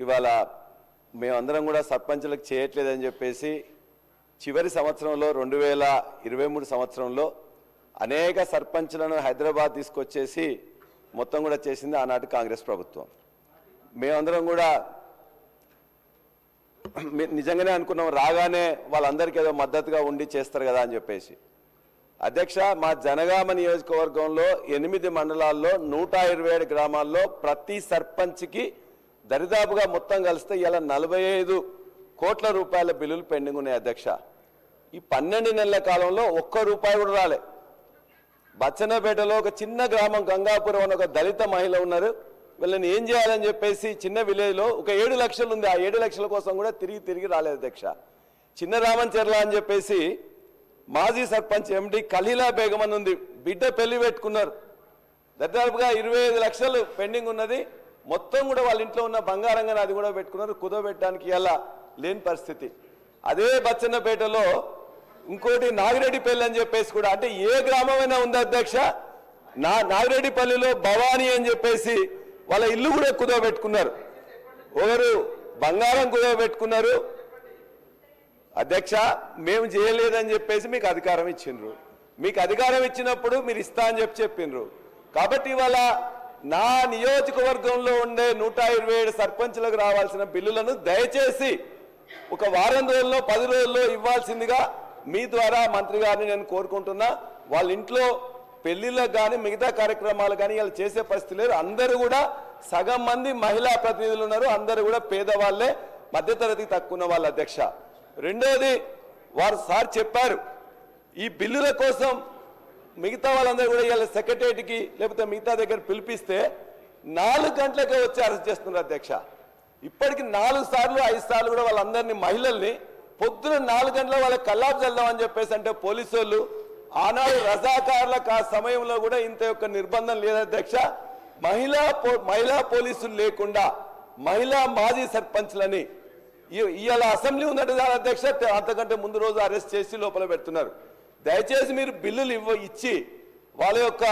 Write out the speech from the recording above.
ఇవాళ మేమందరం కూడా సర్పంచులకు చేయట్లేదని చెప్పేసి చివరి సంవత్సరంలో 2023 సంవత్సరంలో అనేక సర్పంచులను హైదరాబాద్ తీసుకొచ్చేసి మొత్తం కూడా చేసింది ఆనాటి కాంగ్రెస్ ప్రభుత్వం. మేమందరం కూడా నిజంగానే అనుకున్నాం, రాగానే వాళ్ళందరికీ ఏదో మద్దతుగా ఉండి చేస్తారు కదా అని చెప్పేసి. అధ్యక్ష, మా జనగామ నియోజకవర్గంలో 8 మండలాల్లో 127 గ్రామాల్లో ప్రతి సర్పంచ్కి దరిదాపుగా మొత్తం కలిస్తే ఇలా 45 కోట్ల రూపాయల బిల్లులు పెండింగ్ ఉన్నాయి అధ్యక్ష. ఈ 12 నెలల కాలంలో ఒక్క రూపాయి కూడా రాలే. బచ్చన్నపేటలో ఒక చిన్న గ్రామం గంగాపురం అని ఒక దళిత మహిళ ఉన్నారు, వీళ్ళని ఏం చేయాలని చెప్పేసి చిన్న విలేజ్లో ఒక 7 లక్షలు ఉంది, ఆ 7 లక్షల కోసం కూడా తిరిగి రాలేదు అధ్యక్ష. చిన్న రామంచెర్ల అని చెప్పేసి మాజీ సర్పంచ్ ఎండి ఖలీలా బేగం అని ఉంది, బిడ్డ పెళ్లి పెట్టుకున్నారు, దాదాపుగా 25 లక్షలు పెండింగ్ ఉన్నది. మొత్తం కూడా వాళ్ళ ఇంట్లో ఉన్న బంగారంగా అది కూడా పెట్టుకున్నారు, కుదోబెట్టడానికి ఇలా లేని పరిస్థితి. అదే బచ్చన్నపేటలో ఇంకోటి నాగిరెడ్డిపల్లి అని చెప్పేసి కూడా, అంటే ఏ గ్రామమైనా ఉంది అధ్యక్ష, నాగిరెడ్డిపల్లిలో భవానీ అని చెప్పేసి వాళ్ళ ఇల్లు కూడా కుదోబెట్టుకున్నారు, ఒకరు బంగారం కుదోబెట్టుకున్నారు. అధ్యక్ష, మేము చేయలేదని చెప్పేసి మీకు అధికారం ఇచ్చిండ్రు, మీకు అధికారం ఇచ్చినప్పుడు మీరు ఇస్తా అని చెప్పిండ్రు. కాబట్టి ఇవాళ నా నియోజకవర్గంలో ఉండే 127 సర్పంచులకు రావాల్సిన బిల్లులను దయచేసి ఒక వారం రోజుల్లో 10 రోజుల్లో ఇవ్వాల్సిందిగా మీ ద్వారా మంత్రి గారిని నేను కోరుకుంటున్నా. వాళ్ళ ఇంట్లో పెళ్లిళ్ళకు కానీ మిగతా కార్యక్రమాలు కానీ వాళ్ళు చేసే పరిస్థితి లేదు. అందరూ కూడా సగం మంది మహిళా ప్రతినిధులు ఉన్నారు, అందరూ కూడా పేదవాళ్లే, మధ్యతరగతికి తక్కువ ఉన్న వాళ్ళు అధ్యక్ష. రెండోది, వారు సార్ చెప్పారు, ఈ బిల్లుల కోసం మిగతా వాళ్ళందరూ కూడా ఇవాళ సెక్రటేరియట్కి లేకపోతే మిగతా దగ్గర పిలిపిస్తే 4 గంటలకే వచ్చి అరెస్ట్ చేస్తున్నారు అధ్యక్ష. ఇప్పటికి 4 సార్లు 5 సార్లు కూడా వాళ్ళందరినీ మహిళల్ని పొద్దున 4 గంటల వాళ్ళకి కల్లాపు చల్దామని చెప్పేసి అంటే పోలీసు వాళ్ళు ఆనాడు రజాకారులకు ఆ సమయంలో కూడా ఇంత యొక్క నిర్బంధం లేదు అధ్యక్ష. మహిళా పోలీసులు లేకుండా మహిళా మాజీ సర్పంచ్లని ఇవాళ అసెంబ్లీ ఉందంటే అధ్యక్ష, అంతకంటే ముందు రోజు అరెస్ట్ చేసి లోపల పెడుతున్నారు. దయచేసి మీరు బిల్లులు ఇచ్చి వాళ్ళ యొక్క